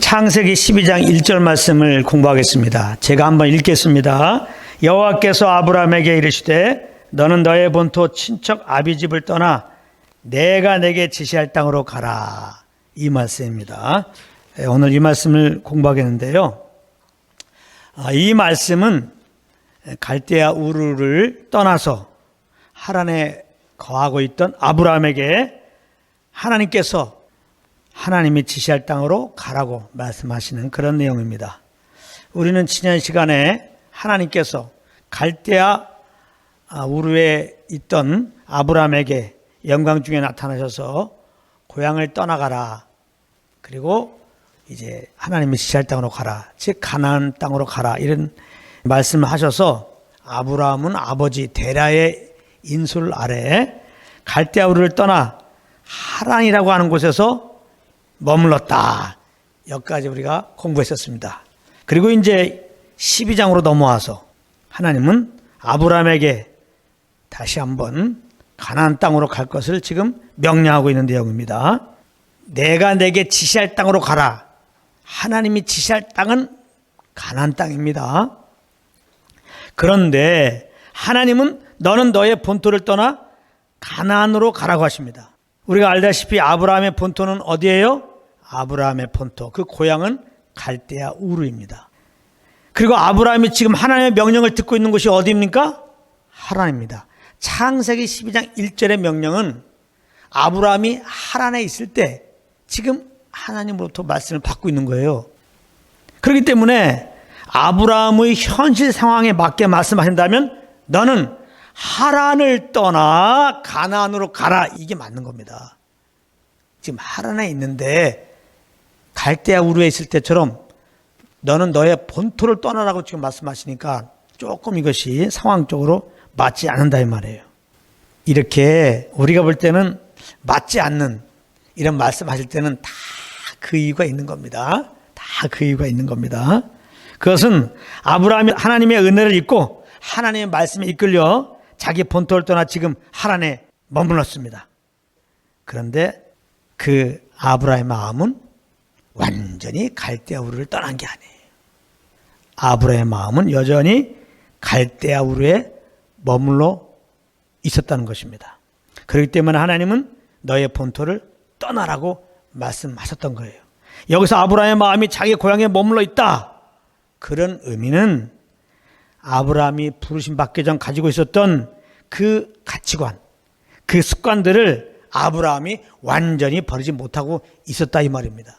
창세기 12장 1절 말씀을 공부하겠습니다. 제가 한번 읽겠습니다. 여호와께서 아브라함에게 이르시되 너는 너의 본토 친척 아비집을 떠나 내가 내게 지시할 땅으로 가라. 이 말씀입니다. 오늘 이 말씀을 공부하겠는데요. 이 말씀은 갈대아 우르를 떠나서 하란에 거하고 있던 아브라함에게 하나님께서 하나님이 지시할 땅으로 가라고 말씀하시는 그런 내용입니다. 우리는 지난 시간에 하나님께서 갈대아 우르에 있던 아브라함에게 영광 중에 나타나셔서 고향을 떠나가라. 그리고 이제 하나님이 지시할 땅으로 가라. 즉 가나안 땅으로 가라. 이런 말씀을 하셔서 아브라함은 아버지 데라의 인술 아래 갈대아 우르를 떠나 하란이라고 하는 곳에서 머물렀다. 여기까지 우리가 공부했었습니다. 그리고 이제 12장으로 넘어와서 하나님은 아브라함에게 다시 한번 가나안 땅으로 갈 것을 지금 명령하고 있는 내용입니다. 내가 내게 지시할 땅으로 가라. 하나님이 지시할 땅은 가나안 땅입니다. 그런데 하나님은 너는 너의 본토를 떠나 가나안으로 가라고 하십니다. 우리가 알다시피 아브라함의 본토는 어디예요? 아브라함의 본토, 그 고향은 갈대아 우르입니다. 그리고 아브라함이 지금 하나님의 명령을 듣고 있는 곳이 어디입니까? 하란입니다. 창세기 12장 1절의 명령은 아브라함이 하란에 있을 때 지금 하나님으로부터 말씀을 받고 있는 거예요. 그렇기 때문에 아브라함의 현실 상황에 맞게 말씀하신다면 너는 하란을 떠나 가나안으로 가라. 이게 맞는 겁니다. 지금 하란에 있는데 갈대아 우르에 있을 때처럼 너는 너의 본토를 떠나라고 지금 말씀하시니까 조금 이것이 상황적으로 맞지 않는다 이 말이에요. 이렇게 우리가 볼 때는 맞지 않는 이런 말씀하실 때는 다 그 이유가 있는 겁니다. 다 그 이유가 있는 겁니다. 그것은 아브라함이 하나님의 은혜를 잊고 하나님의 말씀에 이끌려 자기 본토를 떠나 지금 하란에 머물렀습니다. 그런데 그 아브라함의 마음은 완전히 갈대아 우르를 떠난 게 아니에요. 아브라함의 마음은 여전히 갈대아 우르에 머물러 있었다는 것입니다. 그렇기 때문에 하나님은 너의 본토를 떠나라고 말씀하셨던 거예요. 여기서 아브라함의 마음이 자기 고향에 머물러 있다. 그런 의미는 아브라함이 부르심 받기 전 가지고 있었던 그 가치관, 그 습관들을 아브라함이 완전히 버리지 못하고 있었다 이 말입니다.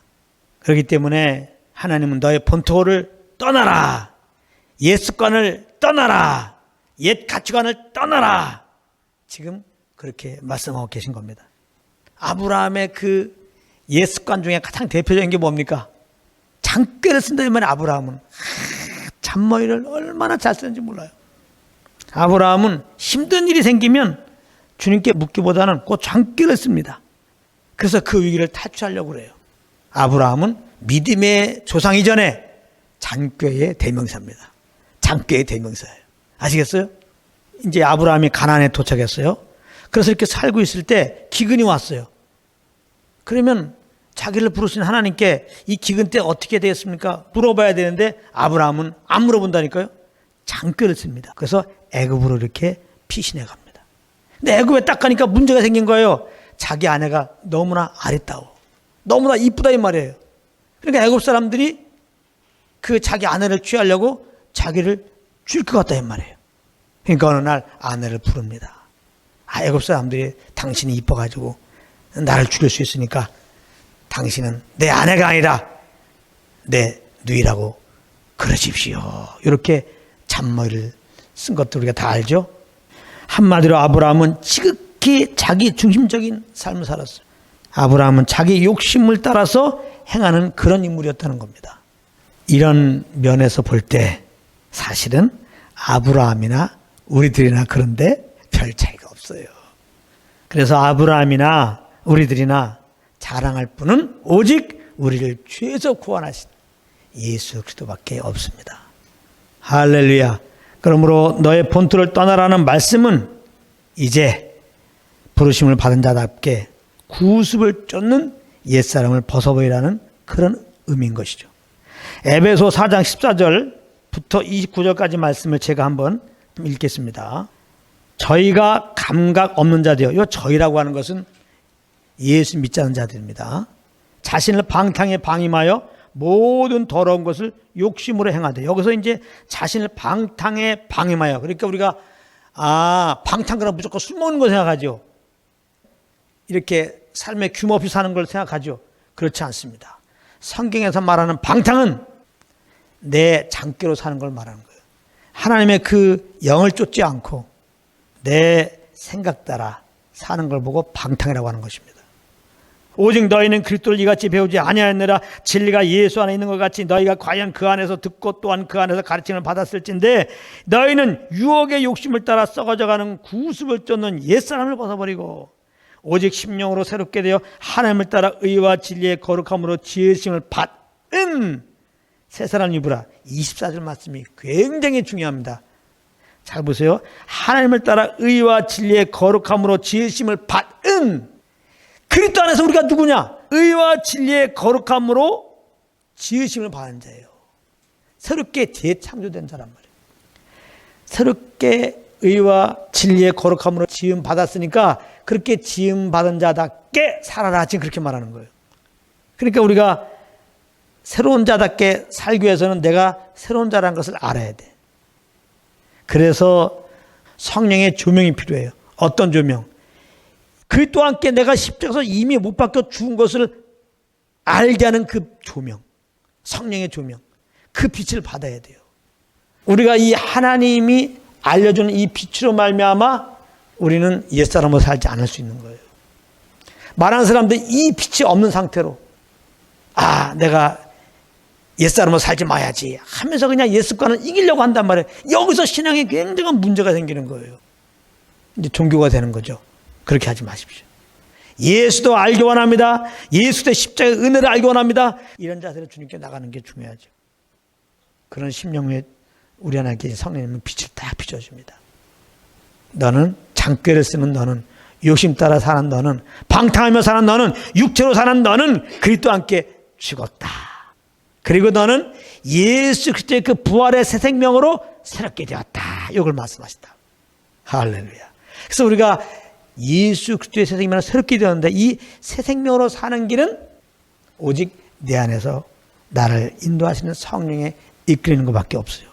그렇기 때문에 하나님은 너의 본토를 떠나라. 옛 습관을 떠나라. 옛 가치관을 떠나라. 지금 그렇게 말씀하고 계신 겁니다. 아브라함의 그 옛 습관 중에 가장 대표적인 게 뭡니까? 장꾀를 쓴다 이 말이에요. 아브라함은 잔머리를 얼마나 잘 쓰는지 몰라요. 아브라함은 힘든 일이 생기면 주님께 묻기보다는 그 장꾀를 씁니다. 그래서 그 위기를 탈출하려고 그래요. 아브라함은 믿음의 조상 이전에 장꾀의 대명사입니다. 장꾀의 대명사예요. 아시겠어요? 이제 아브라함이 가나안에 도착했어요. 그래서 이렇게 살고 있을 때 기근이 왔어요. 그러면 자기를 부르신 하나님께 이 기근 때 어떻게 되었습니까? 물어봐야 되는데 아브라함은 안 물어본다니까요. 장꾀를 씁니다. 그래서 애굽으로 이렇게 피신해 갑니다. 근데 애굽에 딱 가니까 문제가 생긴 거예요. 자기 아내가 너무나 아리따워. 너무나 이쁘다 이 말이에요. 그러니까 애굽 사람들이 그 자기 아내를 취하려고 자기를 줄 것 같다 이 말이에요. 그러니까 어느 날 아내를 부릅니다. 애굽 사람들이 당신이 이뻐가지고 나를 죽일 수 있으니까 당신은 내 아내가 아니라 내 누이라고 그러십시오. 이렇게 잔머리를 쓴 것도 우리가 다 알죠. 한마디로 아브라함은 지극히 자기 중심적인 삶을 살았어요. 아브라함은 자기 욕심을 따라서 행하는 그런 인물이었다는 겁니다. 이런 면에서 볼 때 사실은 아브라함이나 우리들이나 그런데 별 차이가 없어요. 그래서 아브라함이나 우리들이나 자랑할 분은 오직 우리를 죄에서 구원하신 예수 그리스도밖에 없습니다. 할렐루야. 그러므로 너의 본토를 떠나라는 말씀은 이제 부르심을 받은 자답게 구습을 쫓는 옛사람을 벗어버리라는 그런 의미인 것이죠. 에베소 4장 14절부터 29절까지 말씀을 제가 한번 읽겠습니다. 저희가 감각 없는 자들이요. 이 저희라고 하는 것은 예수 믿지 않는 자들입니다. 자신을 방탕에 방임하여 모든 더러운 것을 욕심으로 행하되, 여기서 이제 자신을 방탕에 방임하여, 그러니까 우리가 방탕 그러면 무조건 술 먹는 거 생각하죠. 이렇게 삶의 규모 없이 사는 걸 생각하죠. 그렇지 않습니다. 성경에서 말하는 방탕은 내 장께로 사는 걸 말하는 거예요. 하나님의 그 영을 쫓지 않고 내 생각 따라 사는 걸 보고 방탕이라고 하는 것입니다. 오직 너희는 그리스도를 이같이 배우지 아니하였느라. 진리가 예수 안에 있는 것 같이 너희가 과연 그 안에서 듣고 또한 그 안에서 가르침을 받았을진데, 너희는 유혹의 욕심을 따라 썩어져가는 구습을 쫓는 옛사람을 벗어버리고 오직 심령으로 새롭게 되어 하나님을 따라 의와 진리의 거룩함으로 지으심을 받은 새 사람 입으라. 24절 말씀이 굉장히 중요합니다. 잘 보세요. 하나님을 따라 의와 진리의 거룩함으로 지으심을 받은, 그리스도 안에서 우리가 누구냐? 의와 진리의 거룩함으로 지으심을 받은 자예요. 새롭게 재창조된 자란 말이에요. 새롭게 의와 진리의 거룩함으로 지음 받았으니까 그렇게 지음 받은 자답게 살아라, 지금 그렇게 말하는 거예요. 그러니까 우리가 새로운 자답게 살기 위해서는 내가 새로운 자라는 것을 알아야 돼. 그래서 성령의 조명이 필요해요. 어떤 조명? 그리스도와 함께 내가 십자가에서 이미 못 박혀 죽은 것을 알게 하는 그 조명, 성령의 조명, 그 빛을 받아야 돼요. 우리가 이 하나님이 알려주는 이 빛으로 말미암아 우리는 옛사람으로 살지 않을 수 있는 거예요. 많은 사람들이 이 빛이 없는 상태로 내가 옛사람으로 살지 마야지 하면서 그냥 옛습관을 이기려고 한단 말이에요. 여기서 신앙에 굉장한 문제가 생기는 거예요. 이제 종교가 되는 거죠. 그렇게 하지 마십시오. 예수도 알기 원합니다. 예수의 십자가의 은혜를 알기 원합니다. 이런 자세로 주님께 나가는 게 중요하죠. 그런 심령에 우리 하나님께 성령님은 빛을 딱 비춰줍니다. 너는 장꾀를 쓰는 너는, 욕심 따라 사는 너는, 방탕하며 사는 너는, 육체로 사는 너는 그리스도와 함께 죽었다. 그리고 너는 예수 그리스도의 그 부활의 새 생명으로 새롭게 되었다. 이걸 말씀하시다. 할렐루야. 그래서 우리가 예수 그리스도의 새 생명으로 새롭게 되었는데, 이 새 생명으로 사는 길은 오직 내 안에서 나를 인도하시는 성령에 이끌리는 것밖에 없어요.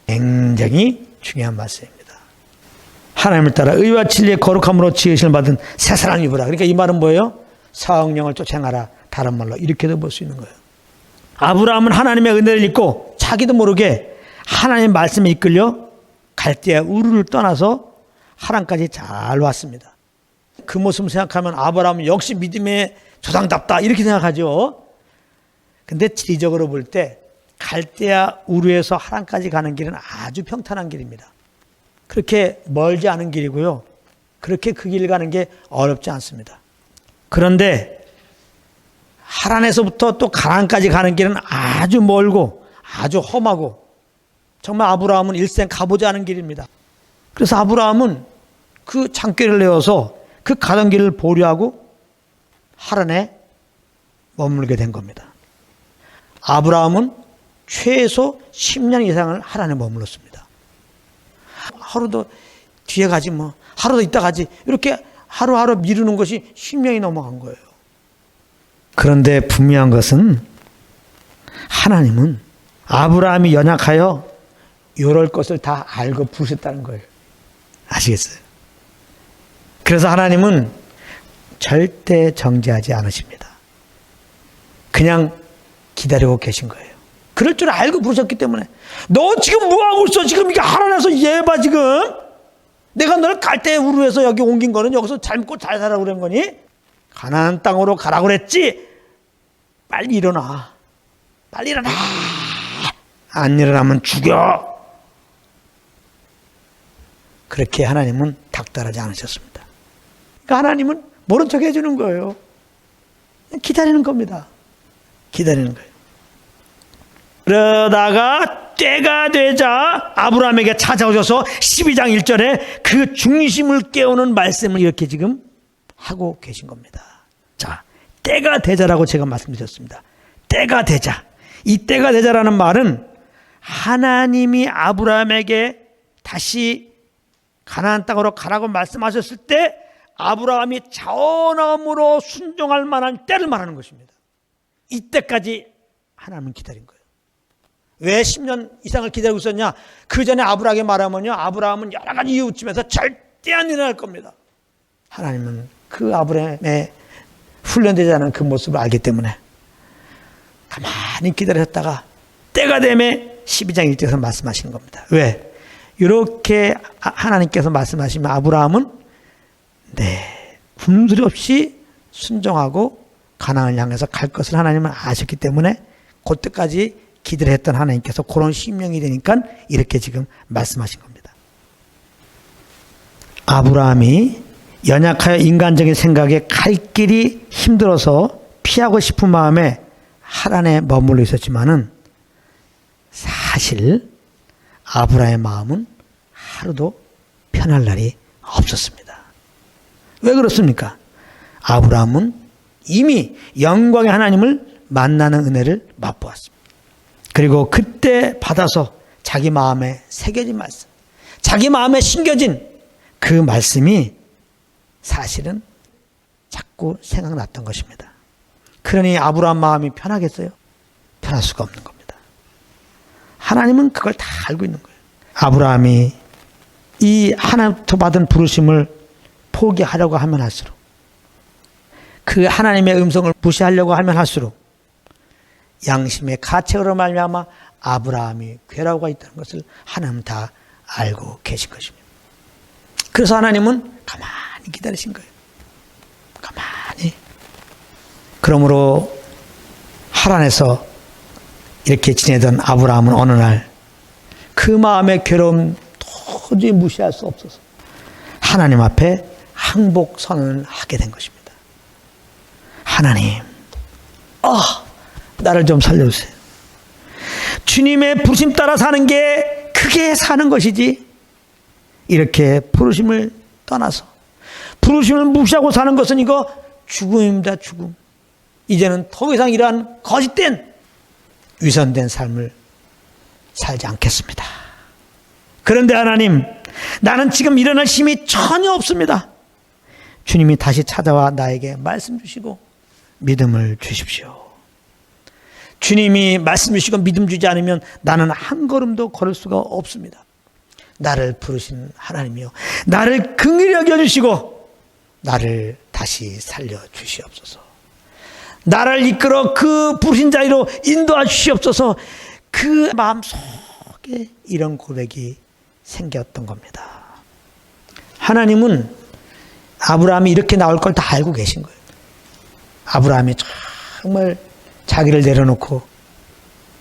굉장히 중요한 말씀입니다. 하나님을 따라 의와 진리의 거룩함으로 지으심을 받은 새 사람 입으라. 그러니까 이 말은 뭐예요? 성령을 쫓아 행하라. 다른 말로 이렇게도 볼 수 있는 거예요. 아브라함은 하나님의 은혜를 잊고 자기도 모르게 하나님의 말씀에 이끌려 갈대아 우르를 떠나서 하란까지 잘 왔습니다. 그 모습을 생각하면 아브라함은 역시 믿음의 조상답다 이렇게 생각하죠. 근데 지리적으로 볼 때 갈대아 우르에서 하란까지 가는 길은 아주 평탄한 길입니다. 그렇게 멀지 않은 길이고요. 그렇게 그 길 가는 게 어렵지 않습니다. 그런데 하란에서부터 또 가나안까지 가는 길은 아주 멀고 아주 험하고 정말 아브라함은 일생 가보지 않은 길입니다. 그래서 아브라함은 그 장꾀를 내어서 그 가던 길을 보류하고 하란에 머물게 된 겁니다. 아브라함은 최소 10년 이상을 하란에 머물렀습니다. 하루도 뒤에 가지 뭐, 하루도 있다 가지, 이렇게 하루하루 미루는 것이 10년이 넘어간 거예요. 그런데 분명한 것은 하나님은 아브라함이 연약하여 이럴 것을 다 알고 부르셨다는 거예요. 아시겠어요? 그래서 하나님은 절대 정죄하지 않으십니다. 그냥 기다리고 계신 거예요. 그럴 줄 알고 부르셨기 때문에. 너 지금 뭐하고 있어? 지금 이게 하란에서 얘 봐 지금. 내가 너를 갈대아 우르에서 여기 옮긴 거는 여기서 잘 먹고 잘 살라고 그런 거니? 가나안 땅으로 가라고 그랬지? 빨리 일어나. 빨리 일어나. 안 일어나면 죽여. 그렇게 하나님은 닥달하지 않으셨습니다. 그러니까 하나님은 모른 척 해주는 거예요. 기다리는 겁니다. 기다리는 거예요. 그러다가 때가 되자 아브라함에게 찾아오셔서 12장 1절에 그 중심을 깨우는 말씀을 이렇게 지금 하고 계신 겁니다. 자, 때가 되자라고 제가 말씀드렸습니다. 때가 되자. 이 때가 되자라는 말은 하나님이 아브라함에게 다시 가나안 땅으로 가라고 말씀하셨을 때 아브라함이 전함으로 순종할 만한 때를 말하는 것입니다. 이때까지 하나님은 기다린 거예요. 왜 10년 이상을 기다리고 있었냐? 그 전에 아브라함에게 말하면요, 아브라함은 여러 가지 이유 붙이면서 절대 안 일어날 겁니다. 하나님은 그 아브라함의 훈련되지 않은 그 모습을 알기 때문에 가만히 기다렸다가 때가 되면 12장 1절에서 말씀하시는 겁니다. 왜? 이렇게 하나님께서 말씀하시면 아브라함은 굶소리 없이 순종하고 가나안을 향해서 갈 것을 하나님은 아셨기 때문에 그때까지 기대를 했던 하나님께서 그런 심령이 되니까 이렇게 지금 말씀하신 겁니다. 아브라함이 연약하여 인간적인 생각에 갈 길이 힘들어서 피하고 싶은 마음에 하란에 머물러 있었지만은 사실 아브라함의 마음은 하루도 편할 날이 없었습니다. 왜 그렇습니까? 아브라함은 이미 영광의 하나님을 만나는 은혜를 맛보았습니다. 그리고 그때 받아서 자기 마음에 새겨진 말씀, 자기 마음에 심겨진 그 말씀이 사실은 자꾸 생각났던 것입니다. 그러니 아브라함 마음이 편하겠어요? 편할 수가 없는 겁니다. 하나님은 그걸 다 알고 있는 거예요. 아브라함이 이 하나님부터 받은 부르심을 포기하려고 하면 할수록, 그 하나님의 음성을 무시하려고 하면 할수록 양심의 가책으로 말미암아 아브라함이 괴로워가 있다는 것을 하나님은 다 알고 계신 것입니다. 그래서 하나님은 가만히 기다리신 거예요. 가만히. 그러므로 하란에서 이렇게 지내던 아브라함은 어느 날 그 마음의 괴로움 도저히 무시할 수 없어서 하나님 앞에 항복 선언을 하게 된 것입니다. 하나님, 나를 좀 살려주세요. 주님의 부르심 따라 사는 게 그게 사는 것이지, 이렇게 부르심을 떠나서 부르심을 무시하고 사는 것은 이거 죽음입니다. 죽음. 이제는 더 이상 이러한 거짓된 위선된 삶을 살지 않겠습니다. 그런데 하나님, 나는 지금 일어날 힘이 전혀 없습니다. 주님이 다시 찾아와 나에게 말씀 주시고 믿음을 주십시오. 주님이 말씀 주시고 믿음 주지 않으면 나는 한 걸음도 걸을 수가 없습니다. 나를 부르신 하나님이요, 나를 긍휼히 여겨주시고 나를 다시 살려주시옵소서. 나를 이끌어 그 부르신 자리로 인도하 주시옵소서. 그 마음속에 이런 고백이 생겼던 겁니다. 하나님은 아브라함이 이렇게 나올 걸 다 알고 계신 거예요. 아브라함이 정말 자기를 내려놓고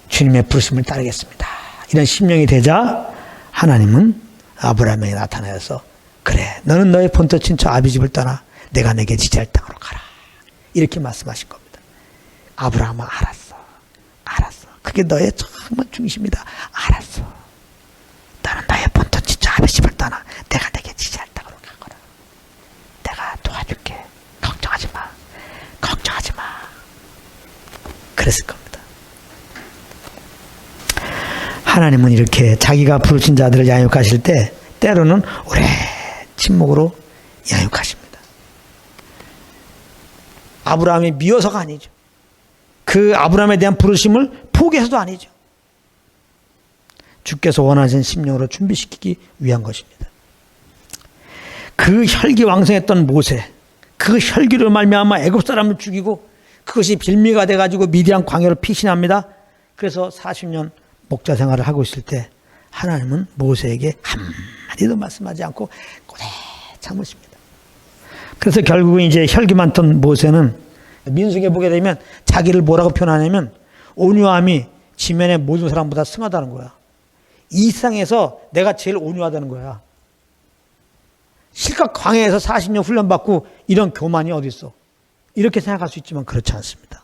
주님의 부르심을 따르겠습니다, 이런 심령이 되자 하나님은 아브라함에게 나타나서 그래, 너는 너의 본토 친척 아비 집을 떠나 내가 내게 지지할 땅으로 가라, 이렇게 말씀하신 겁니다. 아브라함은 알았어. 그게 너의 정말 중심이다. 알았어. 너는 너의 본토 친척 아비 집을 떠나 내가 내게 지지할 땅으로 가거라. 내가 도와줄게. 걱정하지 마. 그랬을 겁니다. 하나님은 이렇게 자기가 부르신 자들을 양육하실 때 때로는 오래 침묵으로 양육하십니다. 아브라함이 미워서가 아니죠. 그 아브라함에 대한 부르심을 포기해서도 아니죠. 주께서 원하신 심령으로 준비시키기 위한 것입니다. 그 혈기왕성했던 모세, 그 혈기로 말미암아 애굽 사람을 죽이고 그것이 빌미가 돼가지고 미디안 광야를 피신합니다. 그래서 40년 목자 생활을 하고 있을 때 하나님은 모세에게 한마디도 말씀하지 않고 오래 참으십니다. 그래서 결국은 이제 혈기 많던 모세는 민수기에 보게 되면 자기를 뭐라고 표현하냐면 온유함이 지면의 모든 사람보다 승하다는 거야. 이 세상에서 내가 제일 온유하다는 거야. 실컷 광야에서 40년 훈련받고 이런 교만이 어디 있어? 이렇게 생각할 수 있지만 그렇지 않습니다.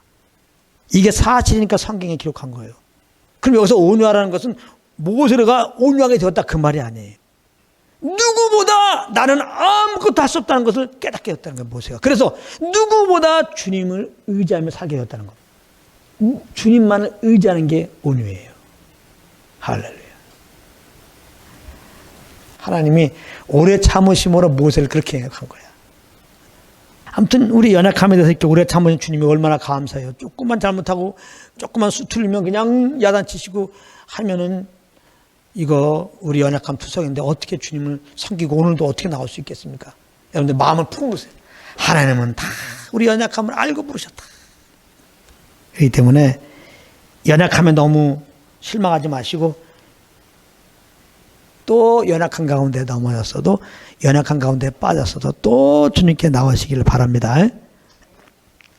이게 사실이니까 성경에 기록한 거예요. 그럼 여기서 온유하라는 것은 모세가 온유하게 되었다 그 말이 아니에요. 누구보다 나는 아무것도 할 수 없다는 것을 깨닫게 되었다는 거예요, 모세가. 그래서 누구보다 주님을 의지하며 살게 되었다는 겁니다. 주님만을 의지하는 게 온유예요. 할렐루야. 하나님이 오래 참으심으로 모세를 그렇게 한 거야. 아무튼 우리 연약함에 대해서 이렇게 오래 참으신 주님이 얼마나 감사해요. 조금만 잘못하고 조금만 수틀리면 그냥 야단치시고 하면은 이거 우리 연약함 투성인데 어떻게 주님을 섬기고 오늘도 어떻게 나올 수 있겠습니까? 여러분들 마음을 품으세요. 하나님은 다 우리 연약함을 알고 부르셨다. 그렇기 때문에 연약함에 너무 실망하지 마시고 또 연약한 가운데 넘어졌어도 연약한 가운데 빠졌어도 또 주님께 나오시기를 바랍니다.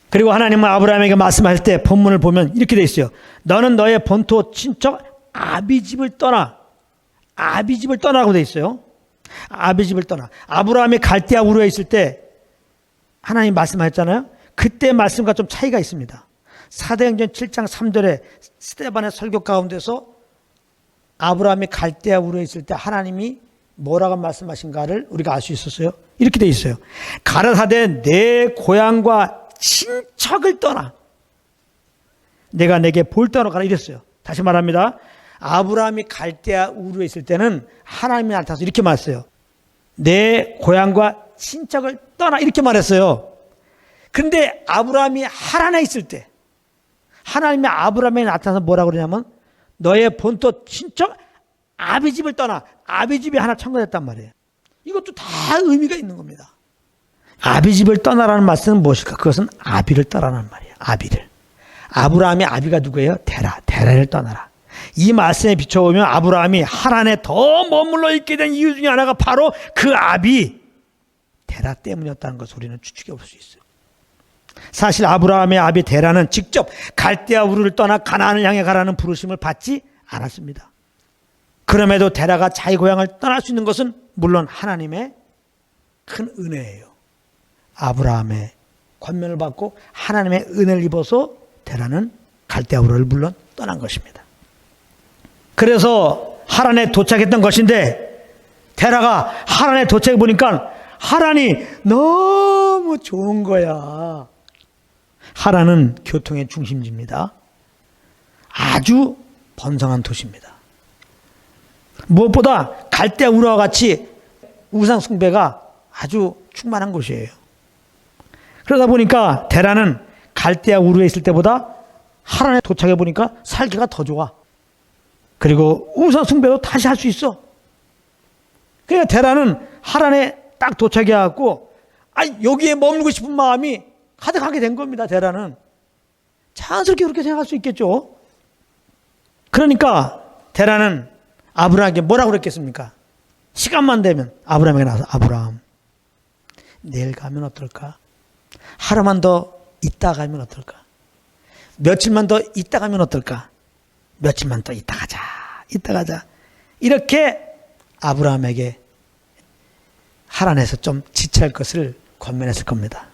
그리고 하나님은 아브라함에게 말씀할 때 본문을 보면 이렇게 돼 있어요. 너는 너의 본토 친척 아비집을 떠나. 아비집을 떠나라고 돼 있어요. 아비집을 떠나. 아브라함이 갈대아 우르에 있을 때 하나님 말씀하셨잖아요. 그때 말씀과 좀 차이가 있습니다. 사도행전 7장 3절에 스데반의 설교 가운데서 아브라함이 갈대아 우르에 있을 때 하나님이 뭐라고 말씀하신가를 우리가 알 수 있었어요. 이렇게 돼 있어요. 가라사대 내 고향과 친척을 떠나 내가 내게 볼 떠러 가라 이랬어요. 다시 말합니다. 아브라함이 갈대아 우르에 있을 때는 하나님이 나타나서 이렇게 말했어요. 내 고향과 친척을 떠나 이렇게 말했어요. 그런데 아브라함이 하란에 있을 때 하나님이 아브라함에 나타나서 뭐라고 그러냐면 너의 본토 친척 아비집을 떠나. 아비집이 하나 청구됐단 말이에요. 이것도 다 의미가 있는 겁니다. 아비집을 떠나라는 말씀은 무엇일까? 그것은 아비를 떠나라는 말이에요. 아비를. 아브라함의 아비가 누구예요? 데라를 떠나라. 이 말씀에 비춰보면 아브라함이 하란에 더 머물러 있게 된 이유 중에 하나가 바로 그 아비 데라 때문이었다는 것을 우리는 추측해 볼 수 있어요. 사실 아브라함의 아비 데라는 직접 갈대아 우르를 떠나 가나안을 향해 가라는 부르심을 받지 않았습니다. 그럼에도 데라가 자기 고향을 떠날 수 있는 것은 물론 하나님의 큰 은혜예요. 아브라함의 권면을 받고 하나님의 은혜를 입어서 데라는 갈대아 우르를 물론 떠난 것입니다. 그래서 하란에 도착했던 것인데 데라가 하란에 도착해 보니까 하란이 너무 좋은 거야. 하란은 교통의 중심지입니다. 아주 번성한 도시입니다. 무엇보다 갈대아 우르와 같이 우상 숭배가 아주 충만한 곳이에요. 그러다 보니까 데라는 갈대아 우르에 있을 때보다 하란에 도착해 보니까 살기가 더 좋아. 그리고 우상 숭배도 다시 할 수 있어. 그러니까 데라는 하란에 딱 도착해 갖고 여기에 머물고 싶은 마음이 가득하게 된 겁니다. 데라는 자연스럽게 그렇게 생각할 수 있겠죠. 그러니까 데라는 아브라함에게 뭐라고 그랬겠습니까? 시간만 되면 아브라함에게 나와서 아브라함 내일 가면 어떨까? 하루만 더 있다 가면 어떨까? 며칠만 더 있다 가면 어떨까? 며칠만 더 있다 가자. 이렇게 아브라함에게 하란에서 좀 지체할 것을 권면했을 겁니다.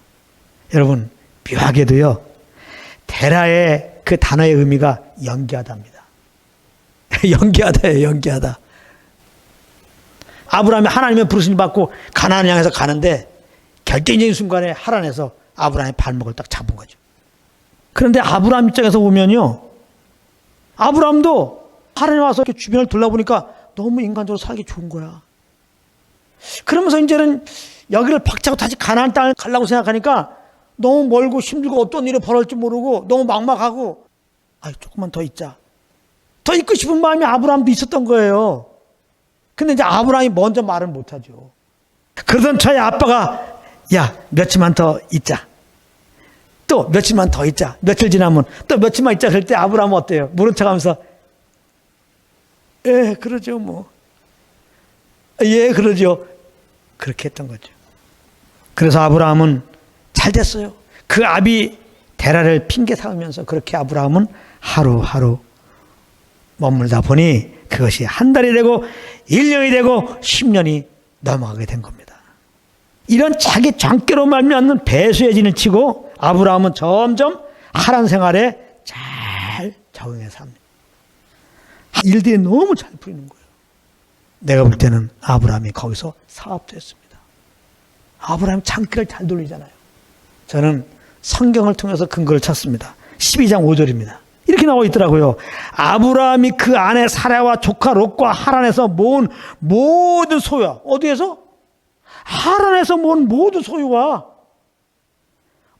여러분 묘하게도요. 데라의 그 단어의 의미가 연기하다입니다. 연기하다. 아브라함이 하나님의 부르심을 받고 가나안을 향해서 가는데 결정적인 순간에 하란에서 아브라함의 발목을 딱 잡은 거죠. 그런데 아브라함 입장에서 보면요. 아브라함도 하란에 와서 이렇게 주변을 둘러보니까 너무 인간적으로 살기 좋은 거야. 그러면서 이제는 여기를 박차고 다시 가나안 땅을 가려고 생각하니까 너무 멀고 힘들고 어떤 일이 벌어질지 모르고 너무 막막하고 조금만 더 있자. 더 있고 싶은 마음이 아브라함도 있었던 거예요. 근데 이제 아브라함이 먼저 말을 못하죠. 그러던 저희 아빠가 며칠만 더 있자. 또 며칠만 더 있자. 며칠 지나면 또 며칠만 있자. 그럴 때 아브라함은 어때요? 모른 척하면서 그러죠 뭐. 그러죠. 그렇게 했던 거죠. 그래서 아브라함은 잘 됐어요. 그 아비 데라를 핑계 삼으면서 그렇게 아브라함은 하루하루 머물다 보니 그것이 한 달이 되고 1년이 되고 10년이 넘어가게 된 겁니다. 이런 자기 장깨로 말미암는 배수의 진을 치고 아브라함은 점점 하란 생활에 잘 적응해 삽니다. 일들이 너무 잘 풀리는 거예요. 내가 볼 때는 아브라함이 거기서 사업도 했습니다. 아브라함 장기를 잘 돌리잖아요. 저는 성경을 통해서 근거를 찾습니다. 12장 5절입니다. 이렇게 나와 있더라고요. 아브라함이 그 아내 사라와 조카 롯과 하란에서 모은 모든 소유와, 어디에서? 하란에서 모은 모든 소유와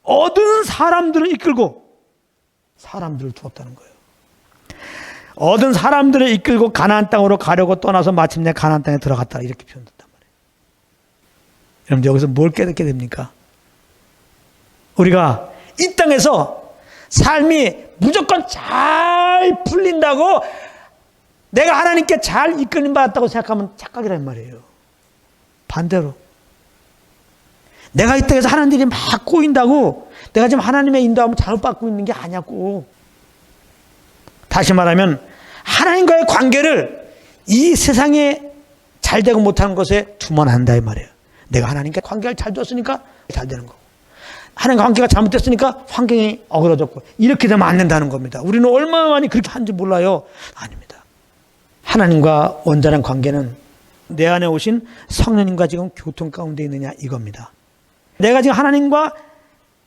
얻은 사람들을 이끌고 사람들을 두었다는 거예요. 얻은 사람들을 이끌고 가나안 땅으로 가려고 떠나서 마침내 가나안 땅에 들어갔다, 이렇게 표현된단 말이에요. 여러분, 여기서 뭘 깨닫게 됩니까? 우리가 이 땅에서 삶이 무조건 잘 풀린다고, 내가 하나님께 잘 이끌림 받았다고 생각하면 착각이란 말이에요. 반대로 내가 이 땅에서 하는 일이 막 꼬인다고 내가 지금 하나님의 인도함을 잘못 받고 있는 게 아니냐고. 다시 말하면 하나님과의 관계를 이 세상에 잘 되고 못하는 것에 두면 한다 이 말이에요. 내가 하나님께 관계를 잘 뒀으니까 잘 되는 거고, 하나님과 관계가 잘못됐으니까 환경이 어그러졌고, 이렇게 되면 안 된다는 겁니다. 우리는 얼마나 많이 그렇게 하는지 몰라요. 아닙니다. 하나님과 온전한 관계는 내 안에 오신 성령님과 지금 교통 가운데 있느냐, 이겁니다. 내가 지금 하나님과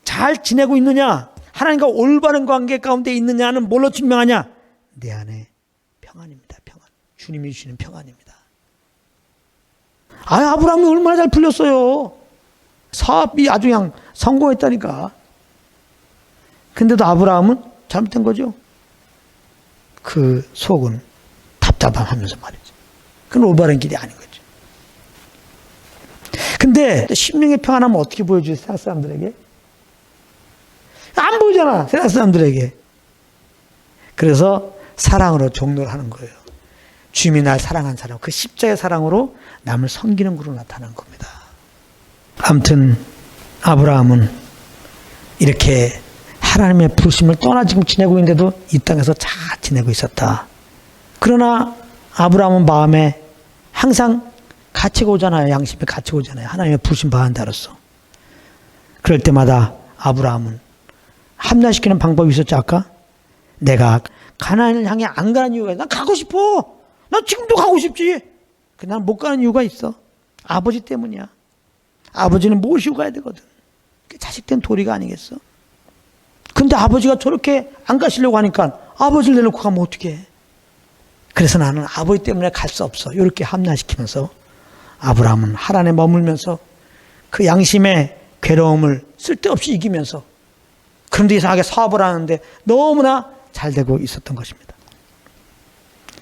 잘 지내고 있느냐, 하나님과 올바른 관계 가운데 있느냐는 뭘로 증명하냐? 내 안에 평안입니다. 평안. 주님이 주시는 평안입니다. 아브라함이 얼마나 잘 풀렸어요. 사업이 아주 그냥 성공했다니까. 근데도 아브라함은 잘못된 거죠. 그 속은 답답함하면서 말이죠. 그건 올바른 길이 아닌 거죠. 근데 심령의 평안함은 어떻게 보여줘요? 세상 사람들에게? 안 보이잖아, 세상 사람들에게. 그래서 사랑으로 종로를 하는 거예요. 주님이 날 사랑한 사람, 그 십자의 사랑으로 남을 섬기는 것으로 나타난 겁니다. 아무튼 아브라함은 이렇게 하나님의 부르심을 떠나 지금 지내고 있는데도 이 땅에서 잘 지내고 있었다. 그러나 아브라함은 마음에 항상 갇히고 오잖아요. 양심에 갇히고 오잖아요. 하나님의 부르심 받은 자로서. 그럴 때마다 아브라함은 합리화시키는 방법이 있었죠. 아까 내가 가나안을 향해 안 가는 이유가 있어. 난 가고 싶어. 난 지금도 가고 싶지. 난 못 가는 이유가 있어. 아버지 때문이야. 아버지는 모시고 가야 되거든. 자식된 도리가 아니겠어. 근데 아버지가 저렇게 안 가시려고 하니까 아버지를 내놓고 가면 어떻게 해. 그래서 나는 아버지 때문에 갈 수 없어. 이렇게 합리화시키면서 아브라함은 하란에 머물면서 그 양심의 괴로움을 쓸데없이 이기면서, 그런데 이상하게 사업을 하는데 너무나 잘 되고 있었던 것입니다.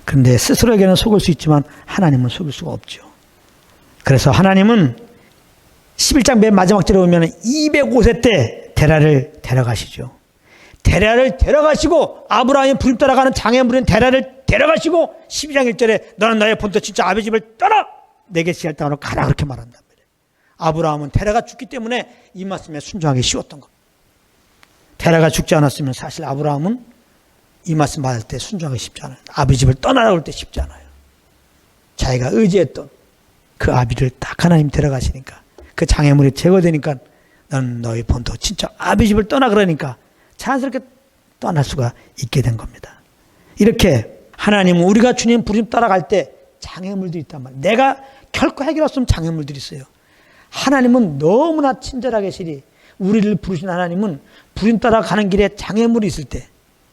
그런데 스스로에게는 속을 수 있지만 하나님은 속일 수가 없죠. 그래서 하나님은 11장 맨 마지막 절에 보면 205세 때 데라를 데려가시죠. 데라를 데려가시고, 아브라함이 부림 따라가는 장애물인 데라를 데려가시고 12장 1절에 너는 나의 본토 진짜 아버지 집을 떠나 내게 지할 땅으로 가라, 그렇게 말한단 말이에요. 아브라함은 데라가 죽기 때문에 이 말씀에 순종하기 쉬웠던 겁니다. 데라가 죽지 않았으면 사실 아브라함은 이 말씀 받을 때 순종하기 쉽지 않아요. 아버지 집을 떠나라고 할 때 쉽지 않아요. 자기가 의지했던 그 아비를 딱 하나님 데려가시니까, 그 장애물이 제거되니까 너는 너희 본토 친척 아비 집을 떠나, 그러니까 자연스럽게 떠날 수가 있게 된 겁니다. 이렇게 하나님은 우리가 주님 부름 따라갈 때 장애물들이 있단 말이에요. 내가 결코 해결할 수 없는 장애물들이 있어요. 하나님은 너무나 친절하게 시리, 우리를 부르신 하나님은 부름 따라가는 길에 장애물이 있을 때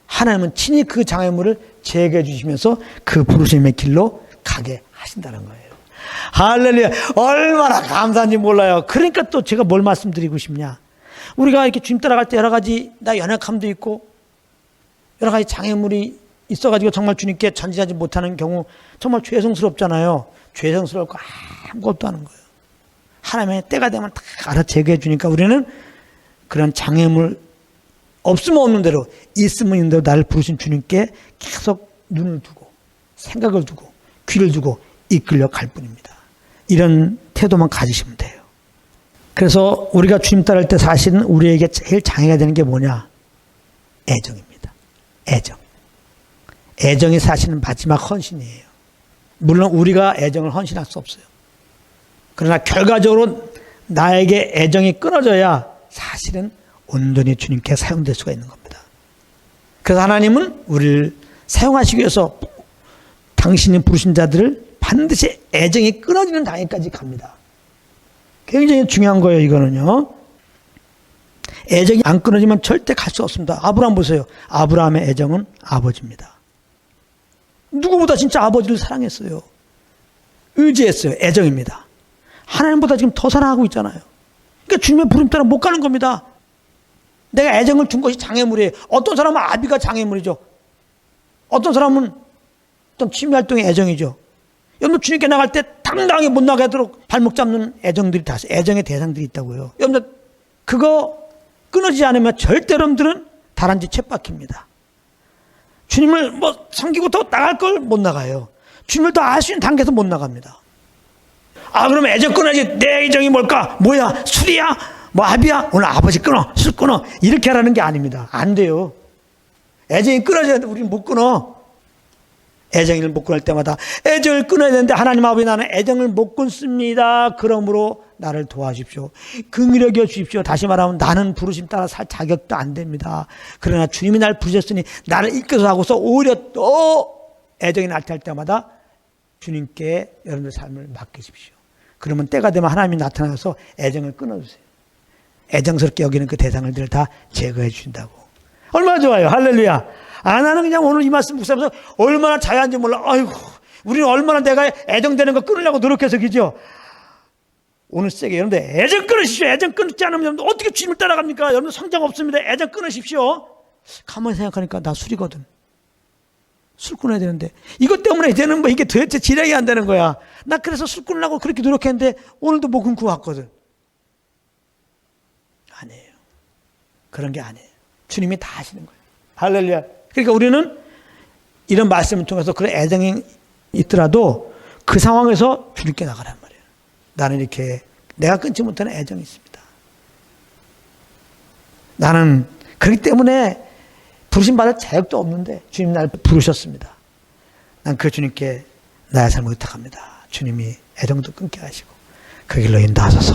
하나님은 친히 그 장애물을 제거해 주시면서 그 부르심의 길로 가게 하신다는 거예요. 할렐루야. 얼마나 감사한지 몰라요. 그러니까 또 제가 뭘 말씀드리고 싶냐, 우리가 이렇게 주님 따라갈 때 여러 가지 나 연약함도 있고 여러 가지 장애물이 있어가지고 정말 주님께 전진하지 못하는 경우 정말 죄송스럽잖아요. 죄송스러울 거 아무것도 하는 거예요. 하나님의 때가 되면 다 알아 제거해 주니까 우리는 그런 장애물 없으면 없는 대로, 있으면 있는 대로 나를 부르신 주님께 계속 눈을 두고 생각을 두고 귀를 두고 이끌려 갈 뿐입니다. 이런 태도만 가지시면 돼요. 그래서 우리가 주님 따를 때 사실은 우리에게 제일 장애가 되는 게 뭐냐? 애정입니다. 애정. 애정이 사실은 마지막 헌신이에요. 물론 우리가 애정을 헌신할 수 없어요. 그러나 결과적으로 나에게 애정이 끊어져야 사실은 온전히 주님께 사용될 수가 있는 겁니다. 그래서 하나님은 우리를 사용하시기 위해서 당신이 부르신 자들을 반드시 애정이 끊어지는 단계까지 갑니다. 굉장히 중요한 거예요, 이거는요. 애정이 안 끊어지면 절대 갈 수 없습니다. 아브라함 보세요. 아브라함의 애정은 아버지입니다. 누구보다 진짜 아버지를 사랑했어요. 의지했어요. 애정입니다. 하나님보다 지금 더 사랑하고 있잖아요. 그러니까 주님의 부름 따라 못 가는 겁니다. 내가 애정을 준 것이 장애물이에요. 어떤 사람은 아비가 장애물이죠. 어떤 사람은 어떤 취미활동의 애정이죠. 여러분 주님께 나갈 때 당당하게 못 나가도록 발목 잡는 애정들이 다 애정의 대상들이 있다고요. 여러분 그거 끊어지지 않으면 절대 여러분들은 다람쥐 쳇바퀴입니다. 주님을 뭐 섬기고 더 나갈 걸 못 나가요. 주님을 더 알 수 있는 단계에서 못 나갑니다. 아 그러면 애정 끊어야지. 내 애정이 뭘까? 뭐야? 술이야? 뭐 아비야? 오늘 아버지 끊어. 술 끊어. 이렇게 하라는 게 아닙니다. 안 돼요. 애정이 끊어져야 돼. 우리는 못 끊어. 애정을 못 끊을 때마다 애정을 끊어야 되는데 하나님 아버지 나는 애정을 못 끊습니다. 그러므로 나를 도와주십시오. 긍휼히 여겨주십시오. 다시 말하면 나는 부르심 따라 살 자격도 안 됩니다. 그러나 주님이 날 부르셨으니 나를 이끌어서 하고서 오히려 또 애정이 나타날 때마다 주님께 여러분의 삶을 맡기십시오. 그러면 때가 되면 하나님이 나타나서 애정을 끊어주세요. 애정스럽게 여기는 그 대상을 다 제거해 주신다고. 얼마나 좋아요. 할렐루야. 나는 그냥 오늘 이 말씀 묵상하면서 얼마나 자유한지 몰라. 아이고, 우리는 얼마나 내가 애정되는 거 끊으려고 노력해서 그죠? 오늘 세게 여러분들 애정 끊으십시오. 애정 끊지 않으면 여러분들 어떻게 주님을 따라갑니까? 여러분들 성장 없습니다. 애정 끊으십시오. 가만히 생각하니까 나 술이거든. 술 끊어야 되는데 이것 때문에 이제는 뭐 이게 도대체 지략이 안 되는 거야. 나 그래서 술 끊으려고 그렇게 노력했는데 오늘도 못 끊고 왔거든. 아니에요. 그런 게 아니에요. 주님이 다 하시는 거예요. 할렐루야. 그러니까 우리는 이런 말씀을 통해서 그런 애정이 있더라도 그 상황에서 주님께 나가란 말이에요. 나는 이렇게 내가 끊지 못하는 애정이 있습니다. 나는 그렇기 때문에 부르심 받을 자격도 없는데 주님 나를 부르셨습니다. 난 그 주님께 나의 삶을 의탁합니다. 주님이 애정도 끊게 하시고 그 길로 인도하소서.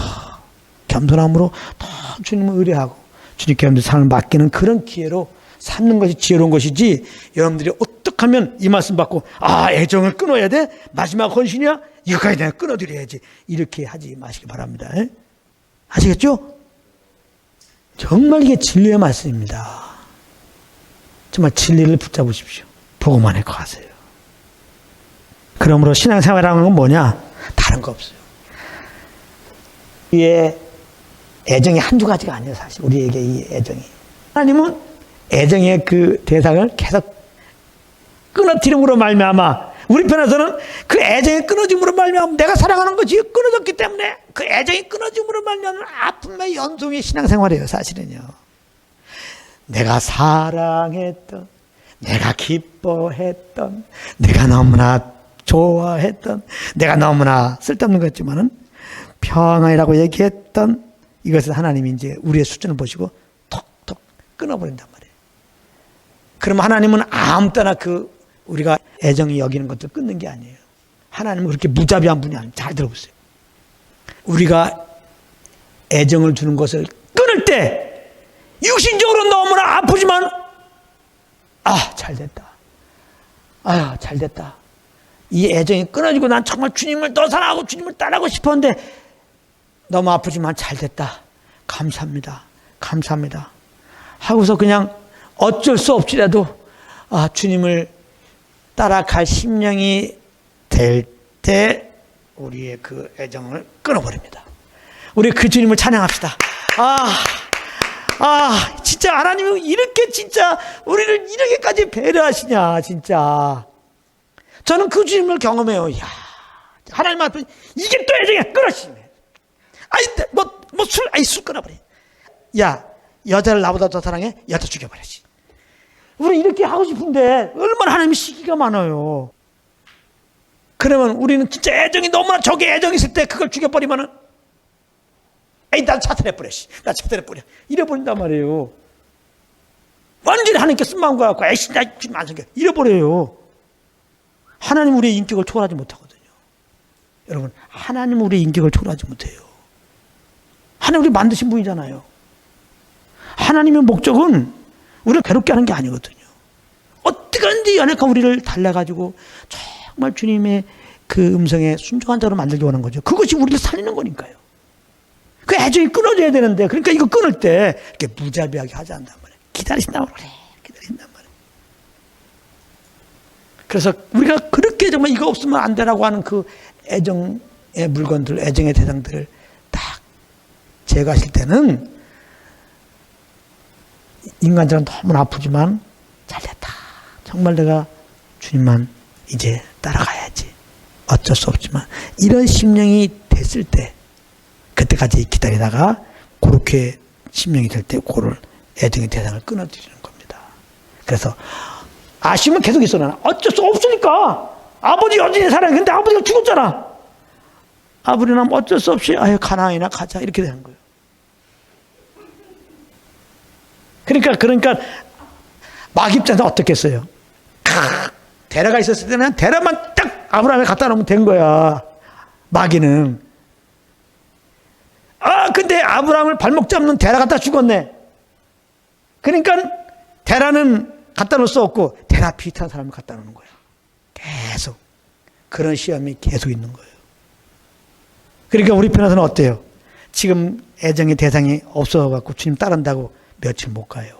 겸손함으로 더 주님을 의뢰하고 주님께 여러분들 삶을 맡기는 그런 기회로 삼는 것이 지혜로운 것이지, 여러분들이 어떻게 하면 이 말씀 받고 애정을 끊어야 돼? 마지막 헌신이야? 이거까지 내가 끊어드려야지. 이렇게 하지 마시기 바랍니다. 에? 아시겠죠? 정말 이게 진리의 말씀입니다. 정말 진리를 붙잡으십시오. 보고만 해고 하세요. 그러므로 신앙생활이라는 건 뭐냐? 다른 거 없어요. 우리의 애정이 한두 가지가 아니에요. 사실 우리에게 이 애정이, 하나님은 애정의 그 대상을 계속 끊어뜨림으로 말미암아, 우리 편에서는 그 애정이 끊어짐으로 말미암아 내가 사랑하는 것이 끊어졌기 때문에 그 애정이 끊어짐으로 말미암아 아픔의 연속의 신앙생활이에요. 사실은요. 내가 사랑했던, 내가 기뻐했던, 내가 너무나 좋아했던, 내가 너무나 쓸데없는 것 같지만은 평안이라고 얘기했던 이것을 하나님이 이제 우리의 수준을 보시고 톡톡 끊어버린단 말이에요. 그럼 하나님은 아무 때나 그 우리가 애정이 여기는 것들 끊는 게 아니에요. 하나님은 그렇게 무자비한 분이 아니에요. 잘 들어보세요. 우리가 애정을 주는 것을 끊을 때 육신적으로 너무나 아프지만 잘됐다. 잘됐다. 이 애정이 끊어지고 난 정말 주님을 더 사랑하고 주님을 따라하고 싶었는데 너무 아프지만 잘됐다. 감사합니다. 감사합니다. 하고서 그냥 어쩔 수 없이라도 주님을 따라갈 심령이 될 때 우리의 그 애정을 끊어버립니다. 우리 그 주님을 찬양합시다. 진짜 하나님은 이렇게 진짜 우리를 이렇게까지 배려하시냐, 진짜. 저는 그 주님을 경험해요. 이야, 하나님 앞에 이게 또 애정이야. 끊어지네. 술 끊어버려. 야, 여자를 나보다 더 사랑해? 여자 죽여버려야지. 우리 이렇게 하고 싶은데 얼마나 하나님이 시기가 많아요. 그러면 우리는 진짜 애정이 너무나 적게 애정이 있을 때 그걸 죽여버리면은 난 차단해버려. 나 차단해버려. 이래버린단 말이에요. 완전히 하나님께 쓴마음 갖고 나 주님 안 섬겨. 이래버려요. 하나님 우리의 인격을 초월하지 못하거든요. 여러분, 하나님 우리의 인격을 초월하지 못해요. 하나님 우리 만드신 분이잖아요. 하나님의 목적은 우리를 괴롭게 하는 게 아니거든요. 어떻게든지 연약한 우리를 달래가지고 정말 주님의 그 음성에 순종한 자로 만들기 원하는 거죠. 그것이 우리를 살리는 거니까요. 그 애정이 끊어져야 되는데, 그러니까 이거 끊을 때 이렇게 무자비하게 하지 않단 말이에요. 기다리신단 말이에요. 기다리신단 말이에요. 그래서 우리가 그렇게 정말 이거 없으면 안 되라고 하는 그 애정의 물건들, 애정의 대상들을 딱 제거하실 때는 인간적으로 너무 아프지만 잘됐다. 정말 내가 주님만 이제 따라가야지. 어쩔 수 없지만 이런 심령이 됐을 때 그때까지 기다리다가 그렇게 심령이 될 때 그를 애정의 대상을 끊어드리는 겁니다. 그래서 아쉬움은 계속 있어나 어쩔 수 없으니까 아버지 여전히 살아요. 근데 아버지가 죽었잖아. 아버지는 어쩔 수 없이 아유 가나안이나 가자 이렇게 되는 거예요. 그러니까 막 입장에서 어떻겠어요? 데라가 있었을 때는 데라만 딱 아브라함에 갖다 놓으면 된 거야. 마귀는. 근데 아브라함을 발목 잡는 데라 갖다 죽었네. 그러니까 데라는 갖다 놓을 수 없고 데라 비슷한 사람을 갖다 놓는 거야. 계속. 그런 시험이 계속 있는 거예요. 그러니까 우리 편에서는 어때요? 지금 애정의 대상이 없어갖고 주님 따른다고 며칠 못 가요.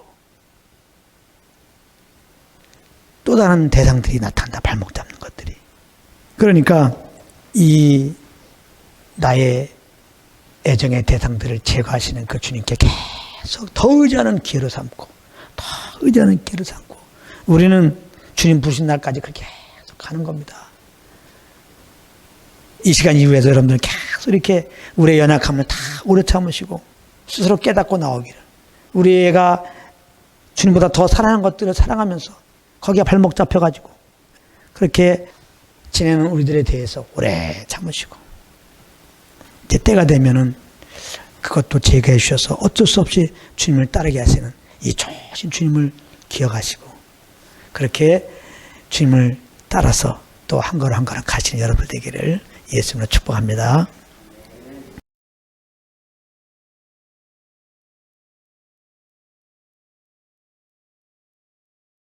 또 다른 대상들이 나타난다. 발목 잡는 것들이. 그러니까 이 나의 애정의 대상들을 제거하시는 그 주님께 계속 더 의지하는 기회로 삼고 더 의지하는 기회로 삼고 우리는 주님 부르신 날까지 그렇게 계속 가는 겁니다. 이 시간 이후에도 여러분들 계속 이렇게 우리의 연약함을 다 오래 참으시고 스스로 깨닫고 나오기를 우리 애가 주님보다 더 사랑하는 것들을 사랑하면서 거기에 발목 잡혀가지고 그렇게 지내는 우리들에 대해서 오래 참으시고 이제 때가 되면은 그것도 제거해 주셔서 어쩔 수 없이 주님을 따르게 하시는 이 좋으신 주님을 기억하시고 그렇게 주님을 따라서 또 한 걸음 한 걸음 가시는 여러분 되기를 예수님으로 축복합니다.